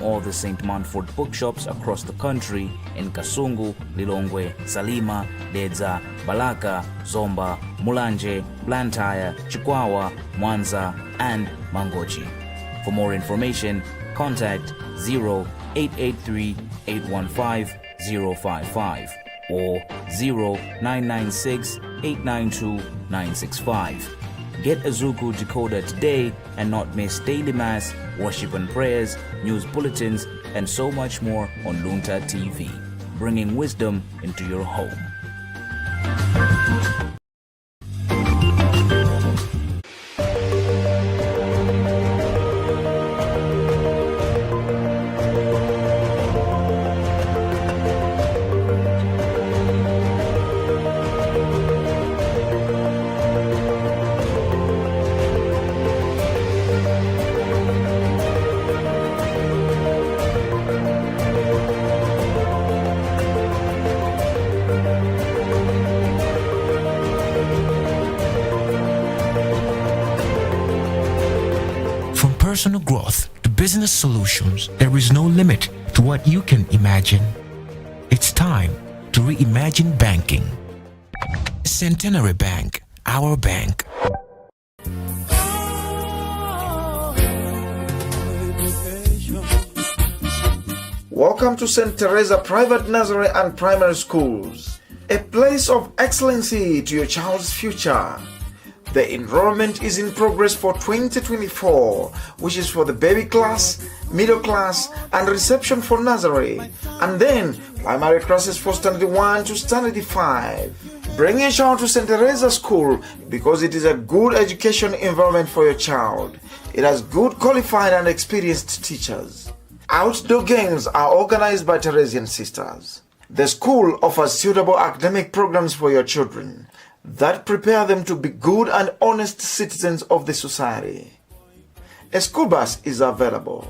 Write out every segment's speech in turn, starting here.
all the St. Manford bookshops across the country in Kasungu, Lilongwe, Salima, Dedza, Balaka, Zomba, Mulanje, Blantyre, Chikwawa, Mwanza, and Mangochi. For more information, contact 0883 815 055 or 0996 892 965. Get a Zuku decoder today and not miss daily mass, worship and prayers, news bulletins, and so much more on Luntha TV, bringing wisdom into your home. Personal growth to business solutions, there is no limit to what you can imagine. It's time to reimagine banking. Centenary Bank, our bank. Welcome to St. Teresa Private Nursery and Primary Schools, a place of excellency to your child's future. The enrollment is in progress for 2024, which is for the baby class, middle class, and reception for nursery, and then primary classes for standard 1 to standard 5. Bring your child to St. Teresa School because it is a good education environment for your child. It has good qualified and experienced teachers. Outdoor games are organized by Teresian sisters. The school offers suitable academic programs for your children that prepare them to be good and honest citizens of the society. A school bus is available.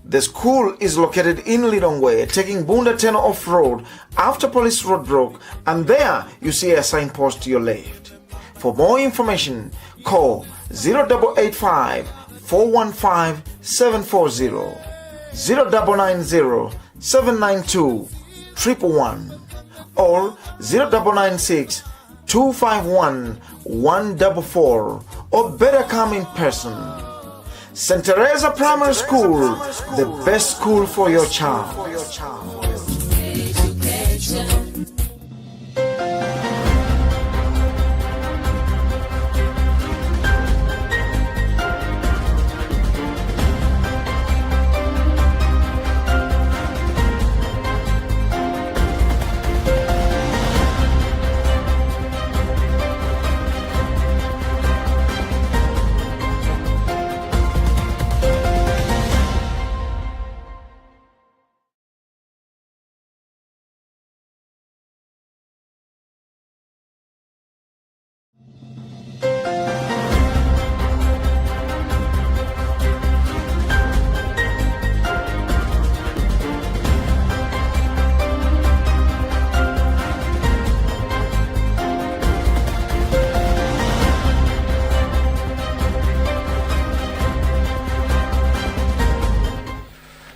The school is located in Lilongwe, taking Bunda 10 off-road after police roadblock, and there you see a signpost to your left. For more information, call 0885 415 740, 0990 792 111, or 0996 251 144, or better come in person. St. Teresa Primary School, the best school for your child.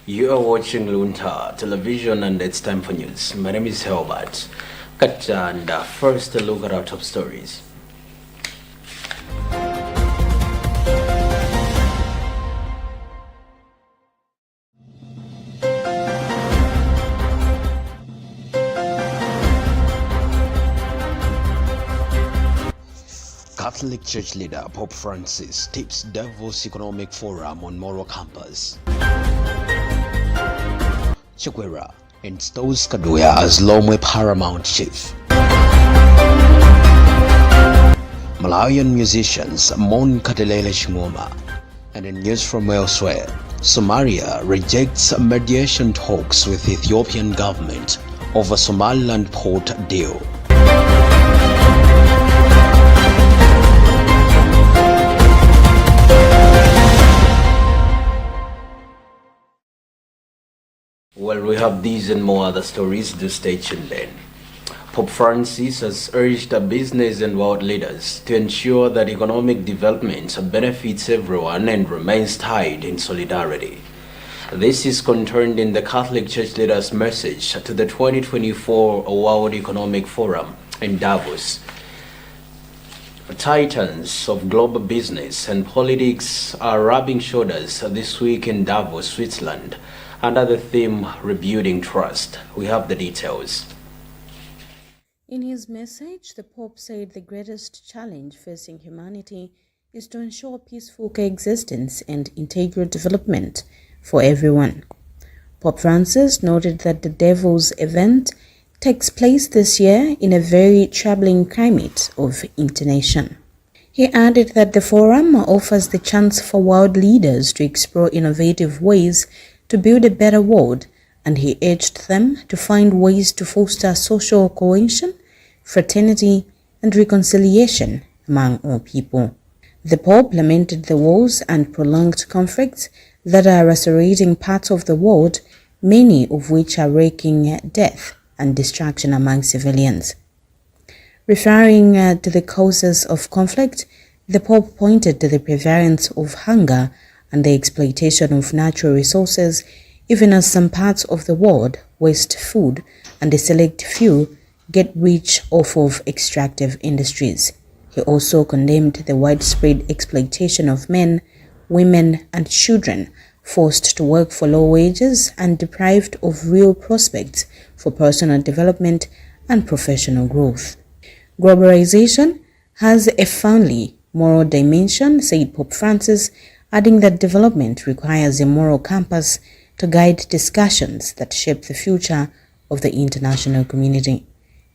You are watching Luntha television, and it's time for news. My name is Helbert. And first, a look at our top stories. Catholic Church leader Pope Francis tips Davos Economic Forum on Moro campus. Chikwera installs Kaduya as Lomwe Paramount Chief. Malawian musicians mourn Katelele Chingoma. And in news from elsewhere, Somalia rejects mediation talks with Ethiopian government over Somaliland port deal. Well, we have these and more other stories. Do stay tuned then. Pope Francis has urged business and world leaders to ensure that economic development benefits everyone and remains tied in solidarity. This is contained in the Catholic Church leaders' message to the 2024 World Economic Forum in Davos. Titans of global business and politics are rubbing shoulders this week in Davos, Switzerland, under the theme Rebuilding Trust. We have the details. In his message, the Pope said the greatest challenge facing humanity is to ensure peaceful coexistence and integral development for everyone. Pope Francis noted that the Davos event takes place this year in a very troubling climate of intonation. He added that the forum offers the chance for world leaders to explore innovative ways to build a better world, and he urged them to find ways to foster social cohesion, fraternity, and reconciliation among all people. The Pope lamented the wars and prolonged conflicts that are lacerating parts of the world, many of which are wreaking death and destruction among civilians. Referring to the causes of conflict, the Pope pointed to the prevalence of hunger and the exploitation of natural resources, even as some parts of the world waste food and a select few get rich off of extractive industries. He also condemned the widespread exploitation of men, women, and children forced to work for low wages and deprived of real prospects for personal development and professional growth. Globalization has a profoundly moral dimension, said Pope Francis, adding that development requires a moral compass to guide discussions that shape the future of the international community.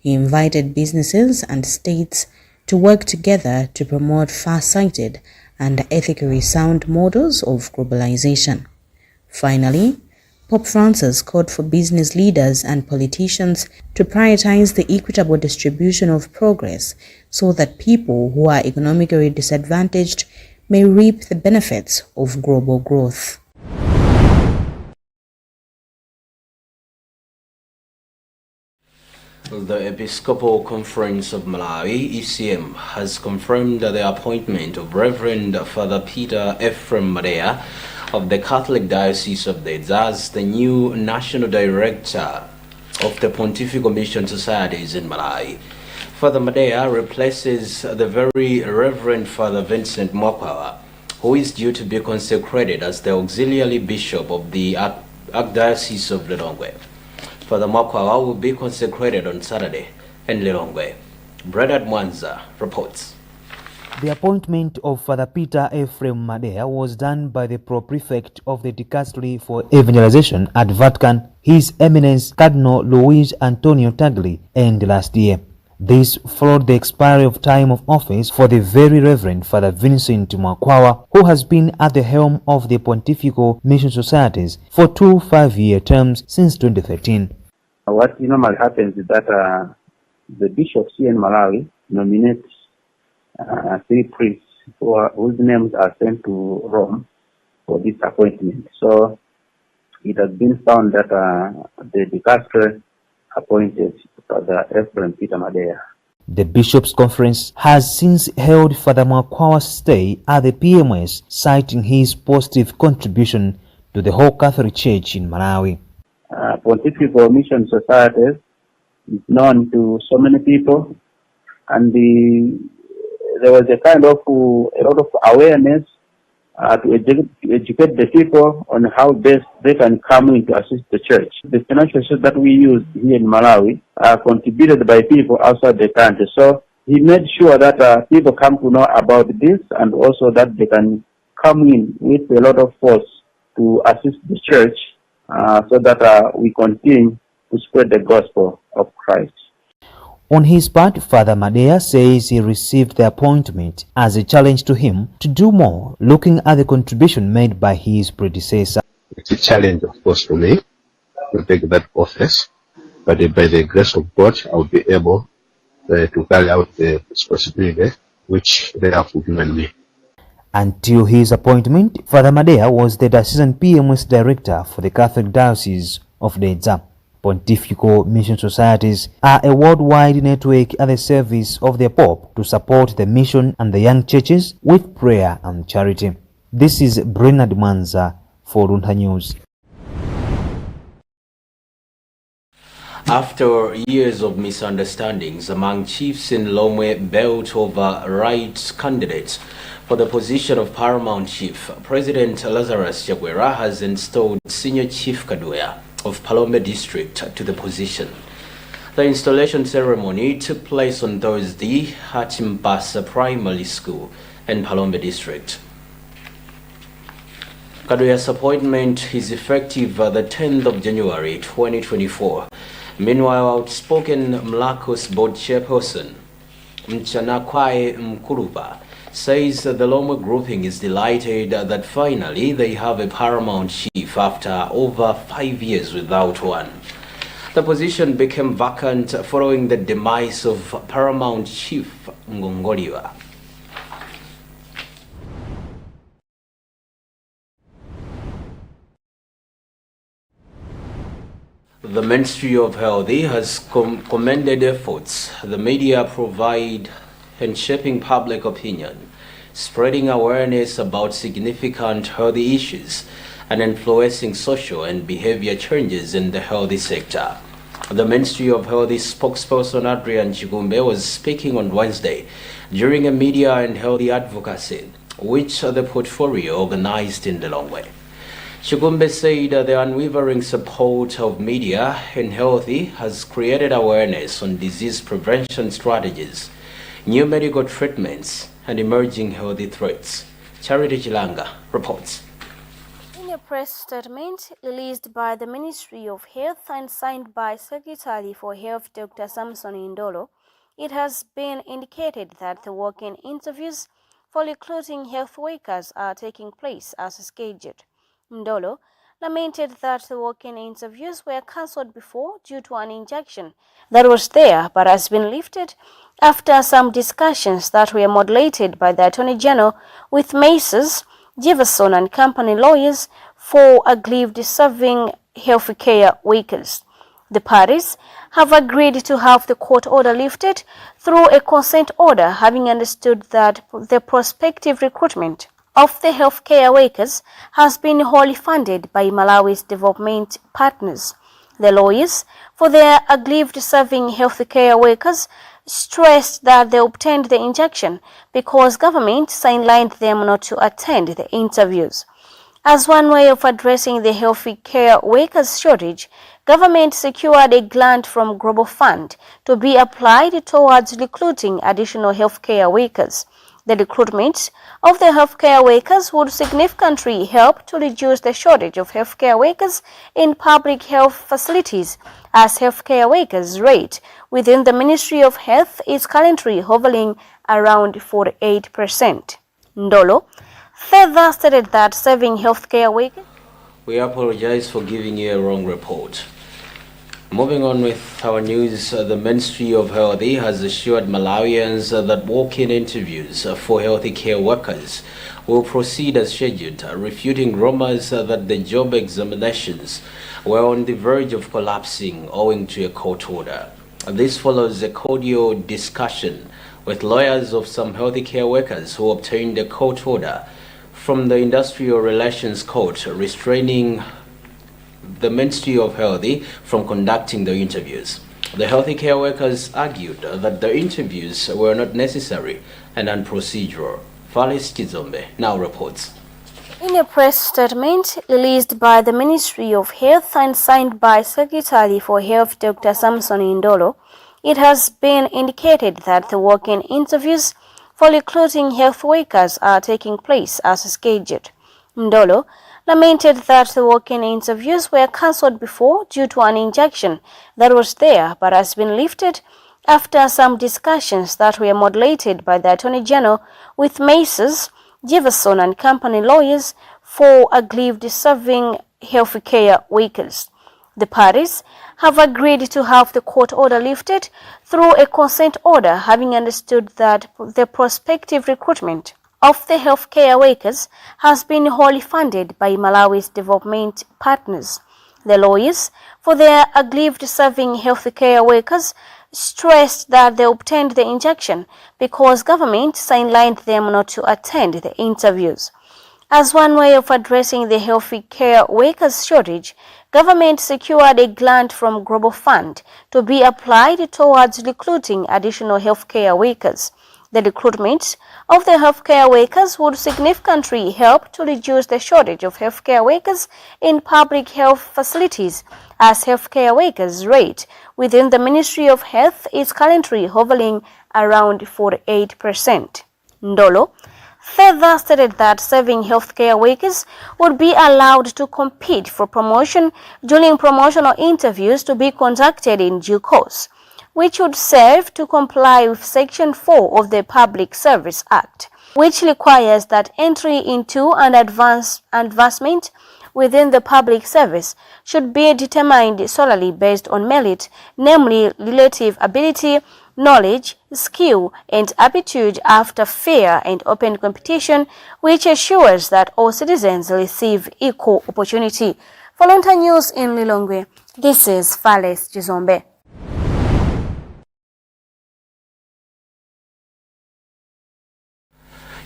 He invited businesses and states to work together to promote far-sighted and ethically sound models of globalization. Finally, Pope Francis called for business leaders and politicians to prioritize the equitable distribution of progress so that people who are economically disadvantaged may reap the benefits of global growth. The Episcopal Conference of Malawi, ECM, has confirmed the appointment of Reverend Father Peter Ephraim Madea of the Catholic Diocese of Dedza as the new National Director of the Pontifical Mission Societies in Malawi. Father Madea replaces the very Reverend Father Vincent Mwakwawa, who is due to be consecrated as the Auxiliary Bishop of the Archdiocese of Lilongwe. Father Mwakwawa will be consecrated on Saturday in Lilongwe. Bernard Mwanza reports. The appointment of Father Peter Ephraim Madea was done by the Pro-Prefect of the Dicastery for Evangelization at Vatican, His Eminence Cardinal Luis Antonio Tagli, end last year. This followed the expiry of time of office for the Very Reverend Father Vincent Mwakwawa, who has been at the helm of the Pontifical Mission Societies for 2 5-year terms since 2013. What normally happens is that the bishops here in Malawi nominate 3 priests whose names are sent to Rome for this appointment. So it has been found that the dicastery appointed Father Ephraim Peter Madea. The Bishops' Conference has since held Father Mwakwawa's stay at the PMS, citing his positive contribution to the whole Catholic Church in Malawi. Pontifical Mission Societies is known to so many people, and there was a kind of a lot of awareness to educate the people on how best they can come in to assist the church. The financial support that we use here in Malawi are contributed by people outside the country. So he made sure that people come to know about this, and also that they can come in with a lot of force to assist the church so that we continue to spread the gospel of Christ. On his part, Father Madea says he received the appointment as a challenge to him to do more, looking at the contribution made by his predecessor. It's a challenge, of course, for me to take that office, but by the grace of God, I'll be able to carry out the responsibility which they have given me. Until his appointment, Father Madea was the Diocesan PMS Director for the Catholic Diocese of Dedza. Pontifical Mission Societies are a worldwide network at the service of the Pope to support the mission and the young churches with prayer and charity. This is Bernard Mwanza for Luntha News. after years of misunderstandings among chiefs in Lomwe belt over right candidates for the position of paramount chief. President Lazarus Chakwera has installed Senior Chief Kaduya of Palombe District to the position. The installation ceremony took place on Thursday at Mbasa Primary School in Palombe District. Kaduya's appointment is effective the 10th of January 2024. Meanwhile, outspoken Mlakos board chairperson Mchanakwae Mkuruba says that the Lomwe grouping is delighted that finally they have a paramount chief after over 5 years without one. The position became vacant following the demise of paramount chief Ngongoliwa. The Ministry of Health has commended efforts the media provide in shaping public opinion, spreading awareness about significant health issues, and influencing social and behavior changes in the health sector. The Ministry of Health spokesperson Adrian Chigumbe was speaking on Wednesday during a media and health advocacy, which the portfolio organized in Lilongwe. Chigumbe said the unwavering support of media in healthy has created awareness on disease prevention strategies, new medical treatments, and emerging healthy threats. Charity Chilanga reports. In a press statement released by the Ministry of Health and signed by Secretary for Health Dr. Samson Indolo, it has been indicated that the walk-in interviews for recruiting health workers are taking place as scheduled. Ndolo lamented that the walk-in interviews were cancelled before due to an injunction that was there but has been lifted after some discussions that were moderated by the Attorney General with Maces, Jefferson and company lawyers for aggrieved serving healthcare workers. The parties have agreed to have the court order lifted through a consent order, having understood that the prospective recruitment of the healthcare workers has been wholly funded by Malawi's development partners. The lawyers for their aggrieved serving healthcare workers stressed that they obtained the injunction because government sidelined them not to attend the interviews. As one way of addressing the healthcare workers shortage, government secured a grant from Global Fund to be applied towards recruiting additional healthcare workers. The recruitment of the healthcare workers would significantly help to reduce the shortage of healthcare workers in public health facilities, as healthcare workers' rate within the Ministry of Health is currently hovering around 48%. Ndolo further stated that serving healthcare workers... We apologize for giving you a wrong report. Moving on with our news, the Ministry of Health has assured Malawians that walk-in interviews for healthcare workers will proceed as scheduled, refuting rumors that the job examinations were on the verge of collapsing owing to a court order. This follows a cordial discussion with lawyers of some healthcare workers who obtained a court order from the Industrial Relations Court restraining the Ministry of Health from conducting the interviews. The healthcare workers argued that the interviews were not necessary and unprocedural. Valis Kizombe now reports. In a press statement released by the Ministry of Health and signed by Secretary for Health Dr. Samson Indolo, it has been indicated that the walk-in interviews for recruiting health workers are taking place as scheduled. Ndolo lamented that the walk-in interviews were cancelled before due to an injunction that was there but has been lifted after some discussions that were moderated by the Attorney General with Maces, Jefferson and company lawyers for aggrieved serving healthcare workers. The parties have agreed to have the court order lifted through a consent order, having understood that the prospective recruitment of the healthcare workers has been wholly funded by Malawi's development partners. The lawyers for their aggrieved serving healthcare workers stressed that they obtained the injunction because government sidelined them not to attend the interviews. As one way of addressing the health care workers shortage, government secured a grant from Global Fund to be applied towards recruiting additional healthcare workers. The recruitment of the healthcare workers would significantly help to reduce the shortage of healthcare workers in public health facilities, as healthcare workers' rate within the Ministry of Health is currently hovering around 48%. Ndolo further stated that serving healthcare workers would be allowed to compete for promotion during promotional interviews to be conducted in due course, which would serve to comply with Section 4 of the Public Service Act, which requires that entry into and advancement within the public service should be determined solely based on merit, namely relative ability, knowledge, skill, and aptitude after fair and open competition, which assures that all citizens receive equal opportunity. For Luntha News in Lilongwe, this is Fales Jizombe.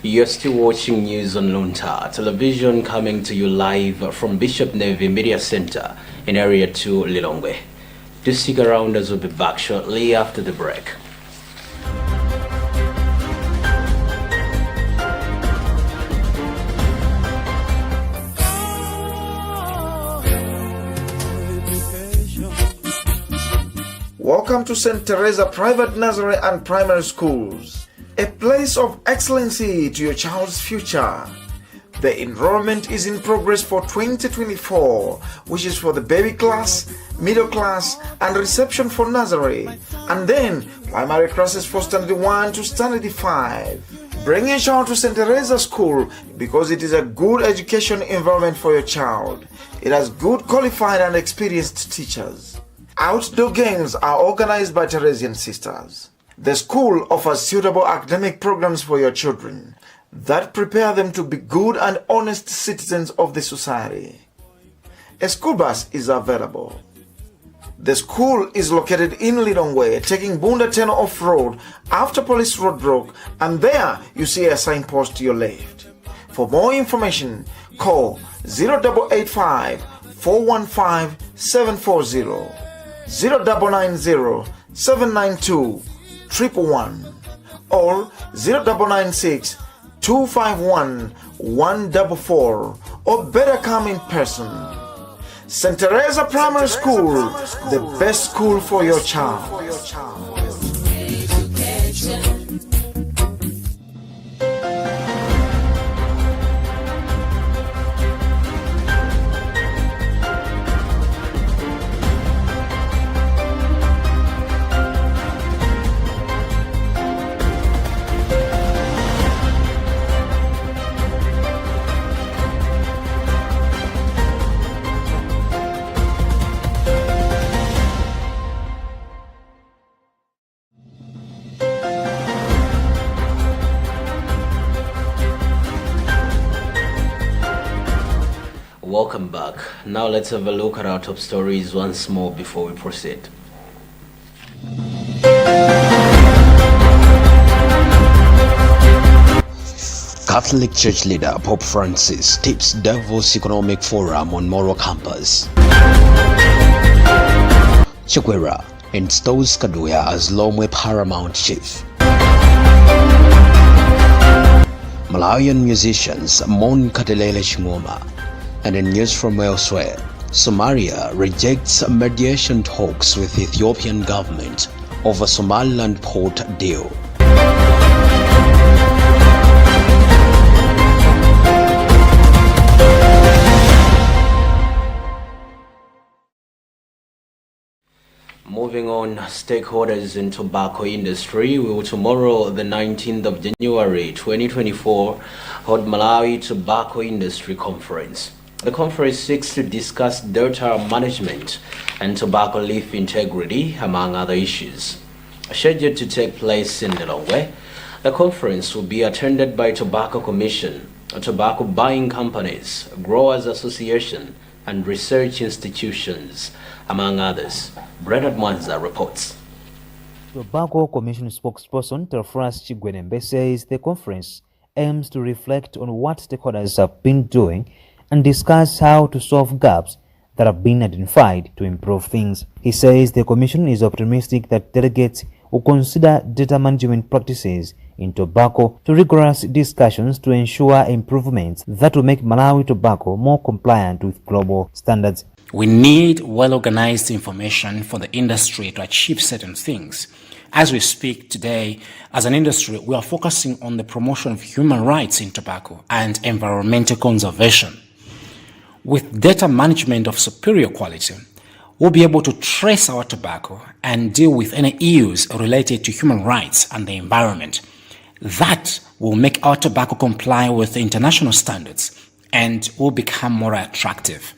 You're still watching news on Luntha television, coming to you live from Bishop Navy Media Center in Area 2, Lilongwe. Do stick around as we'll be back shortly after the break. Welcome to St. Teresa Private Nursery and Primary Schools, a place of excellency to your child's future. The enrollment is in progress for 2024, which is for the baby class, middle class, and reception for nursery, and then primary classes for standard 1 to standard 5. Bring your child to St. Teresa School because it is a good education environment for your child. It has good qualified and experienced teachers. Outdoor games are organized by Teresian sisters. The school offers suitable academic programs for your children that prepare them to be good and honest citizens of the society. A school bus is available. The school is located in Lilongwe, taking Bunda Teno off-road after police roadblock, and there you see a signpost to your left. For more information, call 0885 415 740, 0990 792 111, or 0996 251 144, or better come in person. St. Teresa Primary School, the best school for your child. Welcome back. Now let's have a look at our top stories once more before we proceed. Catholic Church leader Pope Francis tips Davos Economic Forum on Moro campus. Chikwera installs Kaduya as Lomwe Paramount Chief. Malawian musicians mourn Katelele Chingoma. And in news from elsewhere, Somalia rejects mediation talks with Ethiopian government over Somaliland port deal. Moving on, stakeholders in tobacco industry will tomorrow, the 19th of January 2024, hold Malawi Tobacco Industry Conference. The conference seeks to discuss data management and tobacco leaf integrity, among other issues. Scheduled to take place in Lilongwe, the conference will be attended by Tobacco Commission, tobacco buying companies, Growers Association, and research institutions, among others. Bernard Mwanza reports. Tobacco Commission spokesperson Telfras Chigwenembe says the conference aims to reflect on what stakeholders have been doing and discuss how to solve gaps that have been identified to improve things. He says the Commission is optimistic that delegates will consider data management practices in tobacco to rigorous discussions to ensure improvements that will make Malawi tobacco more compliant with global standards. We need well-organized information for the industry to achieve certain things. As we speak today, as an industry, we are focusing on the promotion of human rights in tobacco and environmental conservation. With data management of superior quality, we'll be able to trace our tobacco and deal with any issues related to human rights and the environment. That will make our tobacco comply with international standards and will become more attractive.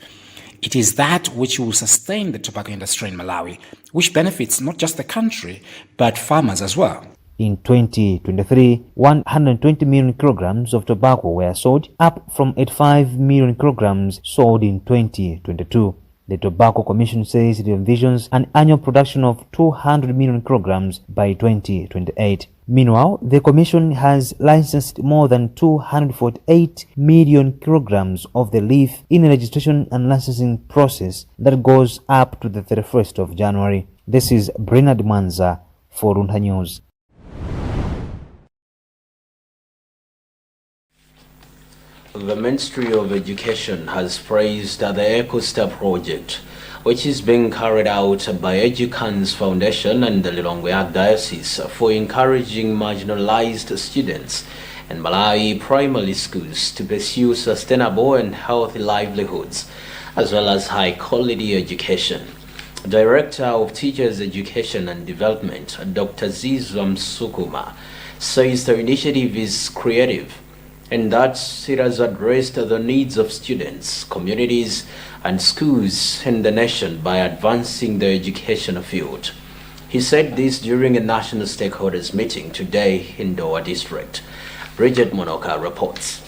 It is that which will sustain the tobacco industry in Malawi, which benefits not just the country, but farmers as well. In 2023, 120 million kilograms of tobacco were sold, up from 85 million kilograms sold in 2022. The Tobacco Commission says it envisions an annual production of 200 million kilograms by 2028. Meanwhile, the Commission has licensed more than 248 million kilograms of the leaf in a registration and licensing process that goes up to the 31st of January. This is Bernard Manza for Luntha News. The Ministry of Education has praised the EcoStar project, which is being carried out by Educans Foundation and the Lilongwe Archdiocese for encouraging marginalized students in Malawi primary schools to pursue sustainable and healthy livelihoods, as well as high-quality education. Director of Teachers Education and Development, Dr. Zizwa Msukuma, says the initiative is creative and that it has addressed the needs of students, communities, and schools in the nation by advancing the education field. He said this during a national stakeholders meeting today in Dowa District. Bridget Monoka reports.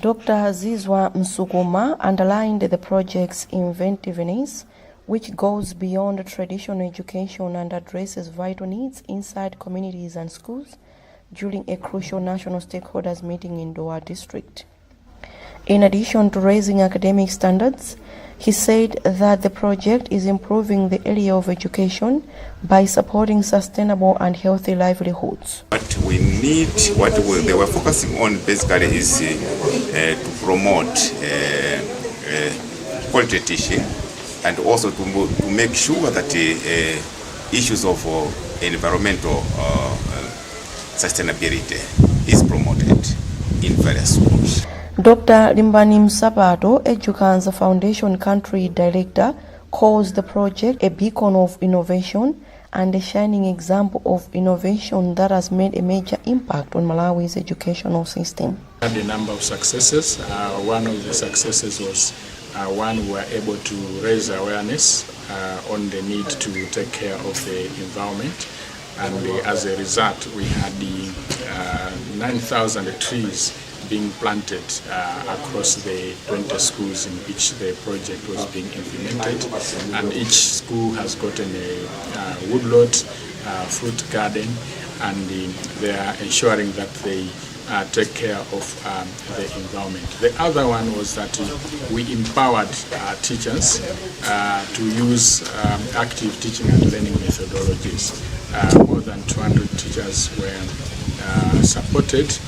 Dr. Zizwa Msukuma underlined the project's inventiveness, which goes beyond traditional education and addresses vital needs inside communities and schools during a crucial national stakeholders meeting in Dowa District. In addition to raising academic standards, he said that the project is improving the area of education by supporting sustainable and healthy livelihoods. What we need, they were focusing on basically is to promote quality teaching and also to make sure that issues of environmental sustainability is promoted in various schools. Dr. Limbani Msabato, Educans Foundation Country Director, calls the project a beacon of innovation and a shining example of innovation that has made a major impact on Malawi's educational system. We had a number of successes. One of the successes was we were able to raise awareness on the need to take care of the environment. And as a result, we had the 9,000 trees being planted across the 20 schools in which the project was being implemented. And each school has gotten a woodlot, fruit garden, and they are ensuring that they take care of the environment. The other one was that we empowered teachers to use active teaching and learning methodologies. More than 200 teachers were supported,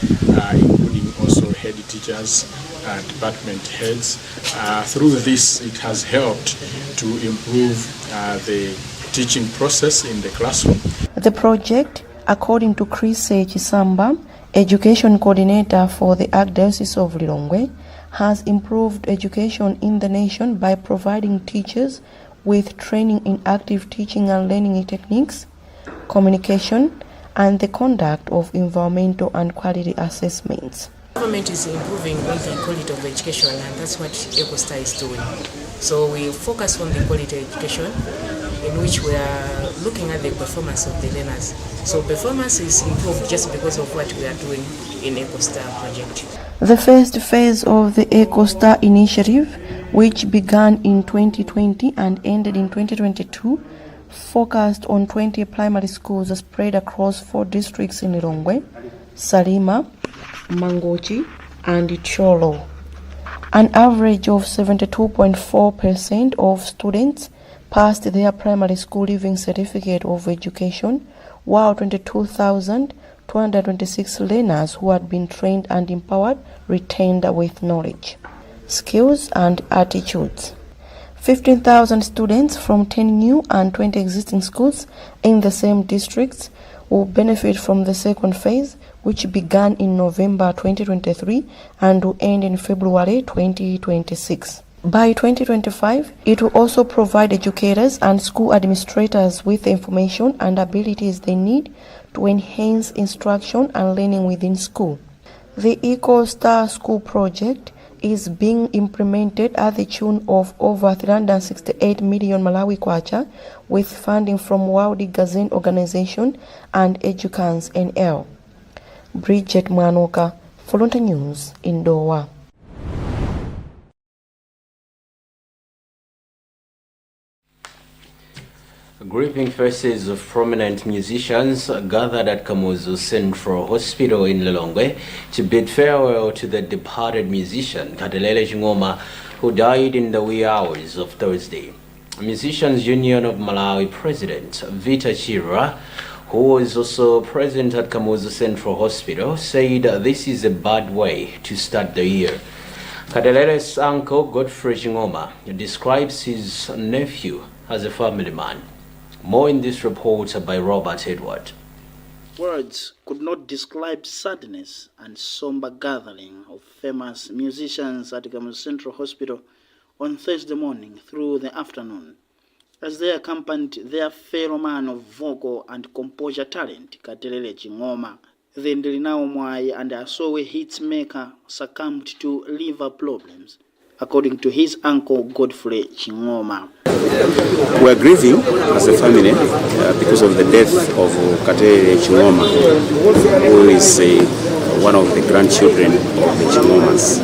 including also head teachers, department heads. Through this, it has helped to improve the teaching process in the classroom. The project, according to Chris Chisamba, Education Coordinator for the Archdiocese of Lilongwe, has improved education in the nation by providing teachers with training in active teaching and learning techniques, communication, and the conduct of environmental and quality assessments. Government is improving on the quality of education, and that's what EcoStar is doing. So we focus on the quality education, in which we are looking at the performance of the learners. So performance is improved just because of what we are doing in EcoStar project. The first phase of the EcoStar initiative, which began in 2020 and ended in 2022, focused on 20 primary schools spread across 4 districts in Lilongwe, Salima, Mangochi, and Cholo. An average of 72.4% of students passed their primary school leaving certificate of education, while 22,226 learners who had been trained and empowered retained with knowledge, skills, and attitudes. 15,000 students from 10 new and 20 existing schools in the same districts will benefit from the second phase, which began in November 2023 and will end in February 2026. By 2025, it will also provide educators and school administrators with the information and abilities they need to enhance instruction and learning within school. The Eco Star School project is being implemented at the tune of over 368 million Malawi kwacha with funding from World Gazette Organization and Educans NL. Bridget Mwanoka, for Luntha News in Doha. Grieving faces of prominent musicians gathered at Kamuzu Central Hospital in Lilongwe to bid farewell to the departed musician Katelele Chingoma, who died in the wee hours of Thursday. Musicians Union of Malawi President Vita Chira, who was also present at Kamuzu Central Hospital, said this is a bad way to start the year. Katelele's uncle Godfrey Chingoma describes his nephew as a family man. More in this report by Robert Edward. Words could not describe sadness and somber gathering of famous musicians at Kamuzu Central Hospital on Thursday morning through the afternoon, as they accompanied their fellow man of vocal and composure talent, Katelele Chingoma. The Ndelinawo Mwai and Asowe hits maker succumbed to liver problems, according to his uncle Godfrey Chingoma. We are grieving as a family because of the death of Katelele Chingoma, who is one of the grandchildren of the Chingomas.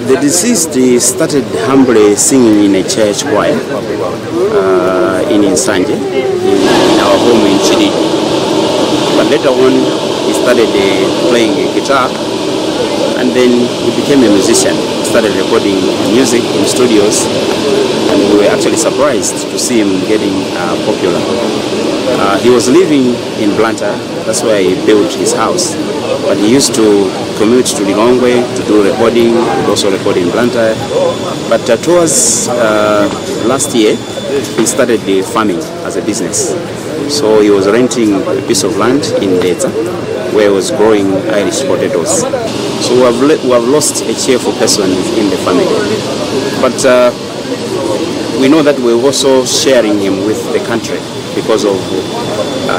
The deceased started humbly singing in a church choir in Insanje, in our home in Chidi. But later on, he started playing a guitar, and then he became a musician. He started recording music in studios, and we were actually surprised to see him getting popular. He was living in Luntha, that's where he built his house, but he used to commute to Lilongwe to do recording, and also record in Luntha. But towards last year, he started farming as a business. So he was renting a piece of land in Deta, where he was growing Irish potatoes. So we have lost a cheerful person in the family. But we know that we're also sharing him with the country because of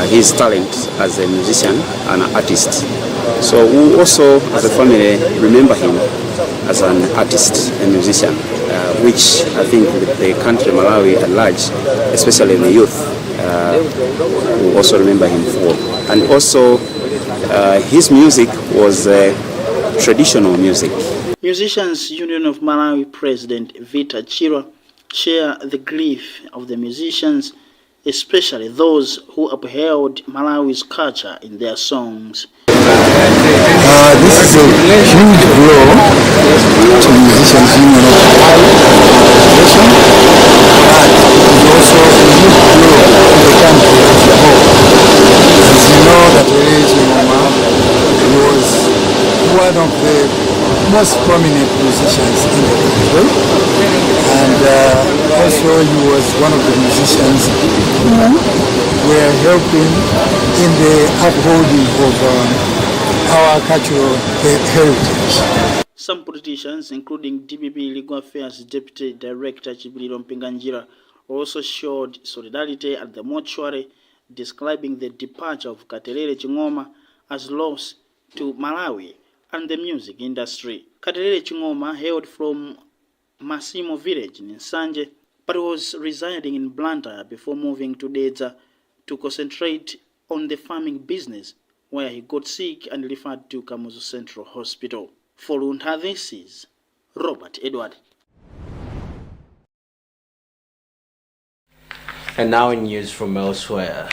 his talent as a musician and an artist. So we also, as a family, remember him as an artist and musician, which I think the country, Malawi at large, especially the youth, will also remember him for. And also, his music was traditional music. Musicians Union of Malawi President Vita Chira share the grief of the musicians, especially those who upheld Malawi's culture in their songs. This is a huge blow to Musicians Union of Adoration, but it's also a huge blow to the country as a whole. As you know, that he was one of the most prominent musicians in the country, and also he was one of the musicians who were helping in the upholding of our cultural heritage. Some politicians, including DPP Legal Affairs Deputy Director Chibililo Mpinganjira, also showed solidarity at the mortuary, describing the departure of Katelele Chingoma as loss to Malawi and the music industry. Katelele Chingoma hailed from Masimo village in Nsanje, but was residing in Blantyre before moving to Dedza to concentrate on the farming business, where he got sick and referred to Kamuzu Central Hospital. For Luntha, this is Robert Edward. And now in news from elsewhere.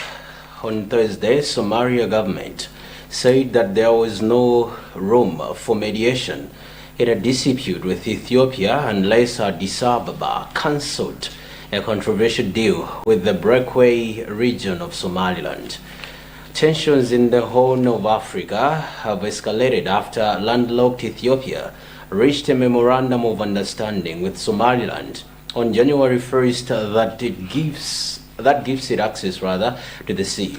On Thursday, Somalia government said that there was no room for mediation in a dispute with Ethiopia unless Addis Ababa cancelled a controversial deal with the breakaway region of Somaliland. Tensions in the Horn of Africa have escalated after landlocked Ethiopia reached a memorandum of understanding with Somaliland on January 1st that gives it access to the sea.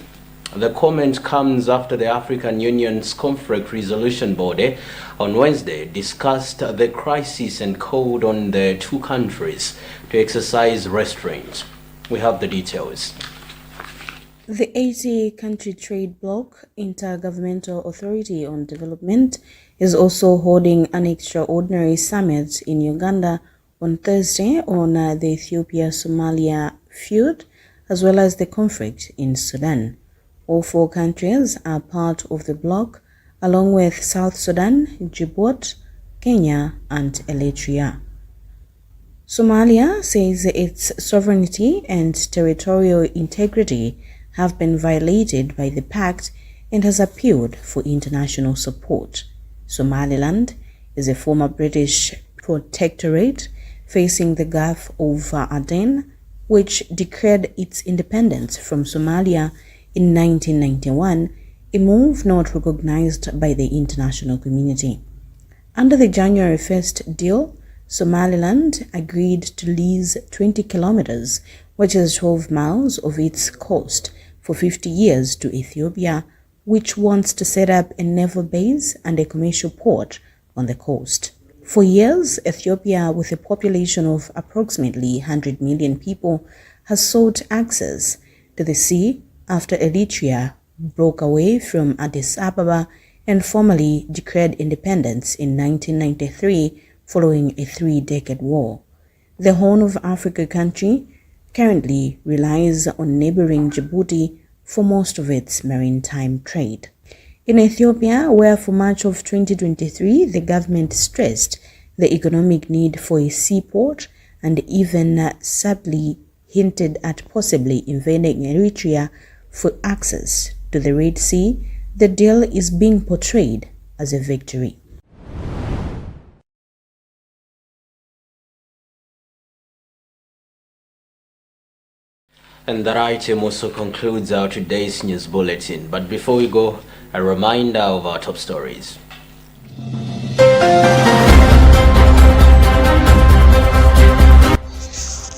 The comment comes after the African Union's Conflict Resolution Body on Wednesday discussed the crisis and called on the two countries to exercise restraint. We have the details. The 80-country trade bloc, Intergovernmental Authority on Development, is also holding an extraordinary summit in Uganda on Thursday on the Ethiopia-Somalia feud, as well as the conflict in Sudan. All four countries are part of the bloc, along with South Sudan, Djibouti, Kenya, and Eritrea. Somalia says its sovereignty and territorial integrity have been violated by the pact and has appealed for international support. Somaliland is a former British protectorate facing the Gulf of Aden, which declared its independence from Somalia in 1991, a move not recognized by the international community. Under the January 1st deal, Somaliland agreed to lease 20 kilometers, which is 12 miles of its coast, for 50 years to Ethiopia, which wants to set up a naval base and a commercial port on the coast. For years, Ethiopia, with a population of approximately 100 million people, has sought access to the sea after Eritrea broke away from Addis Ababa and formally declared independence in 1993 following a 3-decade war. The Horn of Africa country currently relies on neighboring Djibouti for most of its maritime trade. In Ethiopia, where for much of 2023 the government stressed the economic need for a seaport and even subtly hinted at possibly invading Eritrea for access to the Red Sea, the deal is being portrayed as a victory. And that item also concludes our today's news bulletin. But before we go, a reminder of our top stories.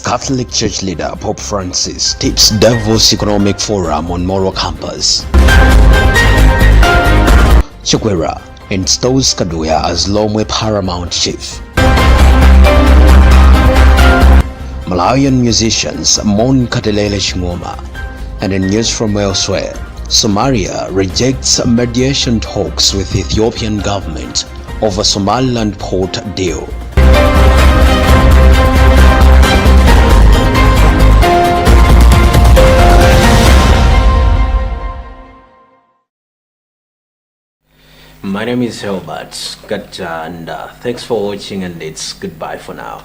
Catholic Church leader Pope Francis tips Davos Economic Forum on Moro campus. Chukwera installs Kaduya as Lomwe Paramount Chief. Malawian musicians mourn Katelele Chingoma. And in news from elsewhere, Somalia rejects mediation talks with Ethiopian government over Somaliland port deal. My name is Helbert Gacha, and thanks for watching, and it's goodbye for now.